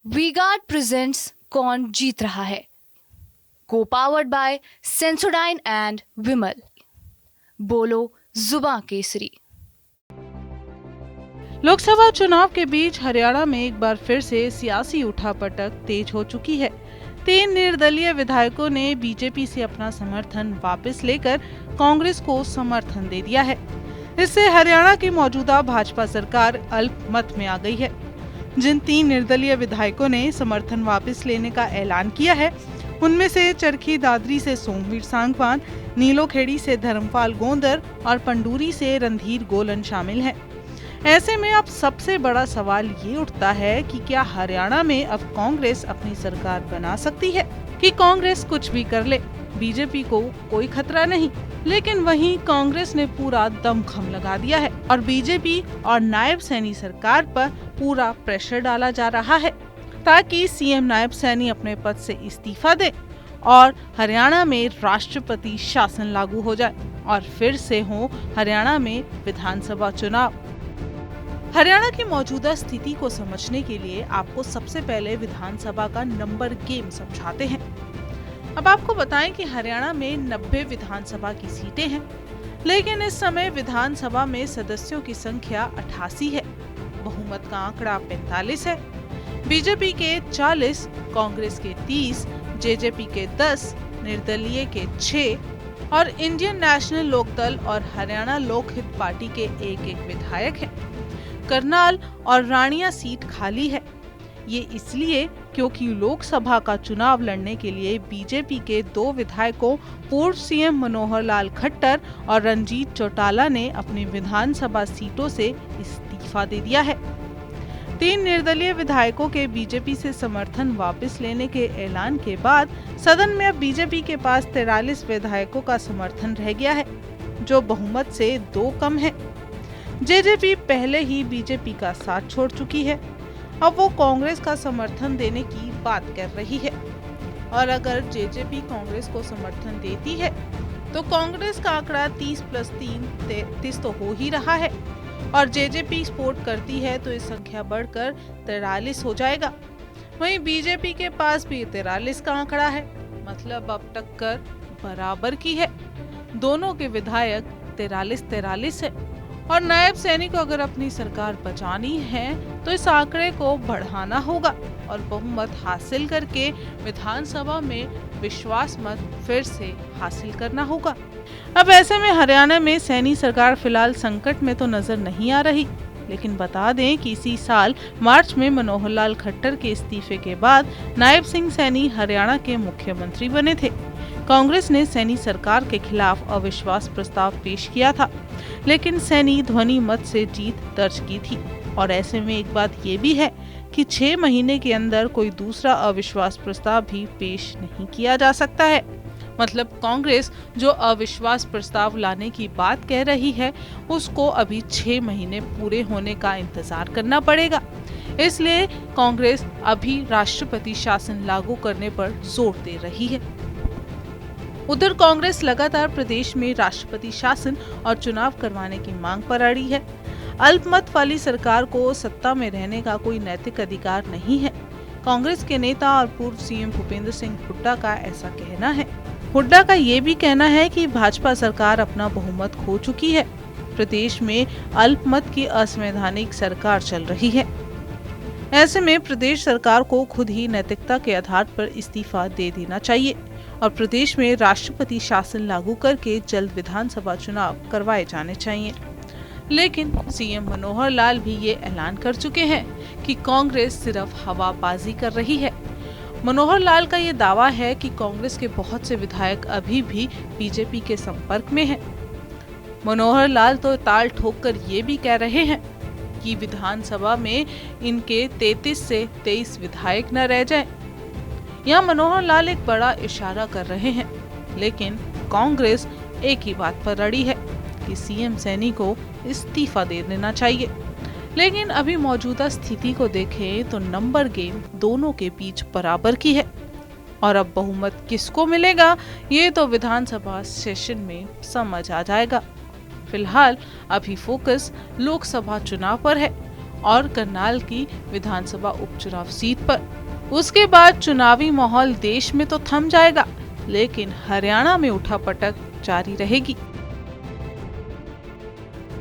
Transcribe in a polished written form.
V-Guard presents कौन जीत रहा है, को पावर्ड बाय सेंसोडाइन एंड विमल। बोलो जुबां केसरी। लोकसभा चुनाव के बीच हरियाणा में एक बार फिर से सियासी उठापटक तेज हो चुकी है। 3 निर्दलीय विधायकों ने बीजेपी से अपना समर्थन वापस लेकर कांग्रेस को समर्थन दे दिया है। इससे हरियाणा की मौजूदा भाजपा सरकार अल्पमत में आ गई है। जिन 3 निर्दलीय विधायकों ने समर्थन वापस लेने का ऐलान किया है, उनमें से चरखी दादरी से सोमवीर सांगवान, नीलोखेड़ी से धर्मपाल गोंदर और पंडूरी से रणधीर गोलन शामिल हैं। ऐसे में अब सबसे बड़ा सवाल ये उठता है कि क्या हरियाणा में अब कांग्रेस अपनी सरकार बना सकती है कि कांग्रेस कुछ भी कर ले, बीजेपी को कोई खतरा नहीं। लेकिन वहीं कांग्रेस ने पूरा दमखम लगा दिया है और बीजेपी और नायब सैनी सरकार पर पूरा प्रेशर डाला जा रहा है ताकि सीएम नायब सैनी अपने पद से इस्तीफा दे और हरियाणा में राष्ट्रपति शासन लागू हो जाए और फिर से हो हरियाणा में विधानसभा चुनाव। हरियाणा की मौजूदा स्थिति को समझने के लिए आपको सबसे पहले विधानसभा का नंबर गेम समझाते हैं। अब आपको बताएं कि हरियाणा में 90 विधानसभा की सीटें हैं, लेकिन इस समय विधानसभा में सदस्यों की संख्या 88 है। बहुमत का आंकड़ा 45 है। बीजेपी के 40, कांग्रेस के 30, जेजेपी के 10, निर्दलीय के 6 और इंडियन नेशनल लोकदल और हरियाणा लोकहित पार्टी के एक विधायक हैं। करनाल और रानिया सीट खाली है। ये इसलिए क्योंकि लोकसभा का चुनाव लड़ने के लिए बीजेपी के 2 विधायकों पूर्व सीएम मनोहर लाल खट्टर और रंजीत चौटाला ने अपनी विधानसभा सीटों से इस्तीफा दे दिया है। 3 निर्दलीय विधायकों के बीजेपी से समर्थन वापस लेने के ऐलान के बाद सदन में अब बीजेपी के पास 43 विधायकों का समर्थन रह गया है, जो बहुमत से 2 कम है। जेजेपी पहले ही बीजेपी का साथ छोड़ चुकी है। अब वो कांग्रेस का समर्थन देने की बात कर रही है और अगर जेजेपी कांग्रेस को समर्थन देती है तो कांग्रेस का आंकड़ा 30 + 3 33 तो हो ही रहा है और जेजेपी सपोर्ट करती है तो इस संख्या बढ़कर 43 हो जाएगा। वहीं बीजेपी के पास भी 43 का आंकड़ा है, मतलब अब टक्कर बराबर की है। दोनों के विधायक 43 है और नायब सैनी को अगर अपनी सरकार बचानी है तो इस आंकड़े को बढ़ाना होगा और बहुमत हासिल करके विधानसभा में विश्वास मत फिर से हासिल करना होगा। अब ऐसे में हरियाणा में सैनी सरकार फिलहाल संकट में तो नजर नहीं आ रही, लेकिन बता दें कि इसी साल मार्च में मनोहर लाल खट्टर के इस्तीफे के बाद नायब सिंह सैनी हरियाणा के मुख्यमंत्री बने थे। कांग्रेस ने सैनी सरकार के खिलाफ अविश्वास प्रस्ताव पेश किया था, लेकिन सैनी ध्वनि मत से जीत दर्ज की थी और ऐसे में एक बात ये भी है कि 6 महीने के अंदर कोई दूसरा अविश्वास प्रस्ताव भी पेश नहीं किया जा सकता है। मतलब कांग्रेस जो अविश्वास प्रस्ताव लाने की बात कह रही है, उसको अभी 6 महीने पूरे होने का इंतजार करना पड़ेगा। इसलिए कांग्रेस अभी राष्ट्रपति शासन लागू करने पर जोर दे रही है। उधर कांग्रेस लगातार प्रदेश में राष्ट्रपति शासन और चुनाव करवाने की मांग पर अड़ी है। अल्पमत वाली सरकार को सत्ता में रहने का कोई नैतिक अधिकार नहीं है। कांग्रेस के नेता और पूर्व सीएम भूपेंद्र सिंह हुड्डा का ऐसा कहना है। हुड्डा का ये भी कहना है कि भाजपा सरकार अपना बहुमत खो चुकी है। प्रदेश में अल्पमत की असंवैधानिक सरकार चल रही है। ऐसे में प्रदेश सरकार को खुद ही नैतिकता के आधार पर इस्तीफा दे देना चाहिए और प्रदेश में राष्ट्रपति शासन लागू करके जल्द विधानसभा चुनाव करवाए जाने चाहिए। लेकिन सीएम मनोहर लाल भी ये ऐलान कर चुके हैं कि कांग्रेस सिर्फ हवाबाजी कर रही है। मनोहर लाल का ये दावा है कि कांग्रेस के बहुत से विधायक अभी भी बीजेपी के संपर्क में हैं। मनोहर लाल तो ताल ठोक कर ये भी कह रहे हैं कि विधानसभा में इनके 33 से 23 विधायक न रह जाएं। यहाँ मनोहर लाल एक बड़ा इशारा कर रहे हैं, लेकिन कांग्रेस एक ही बात पर अड़ी है कि सीएम सैनी को इस्तीफा दे देना चाहिए। लेकिन अभी मौजूदा स्थिति को देखें तो नंबर गेम दोनों के बीच बराबर की है और अब बहुमत किसको मिलेगा ये तो विधानसभा सेशन में समझ आ जाएगा। फिलहाल अभी फोकस लोकसभा चुनाव पर है और करनाल की विधानसभा उपचुनाव सीट पर। उसके बाद चुनावी माहौल देश में तो थम जाएगा, लेकिन हरियाणा में उठापटक जारी रहेगी।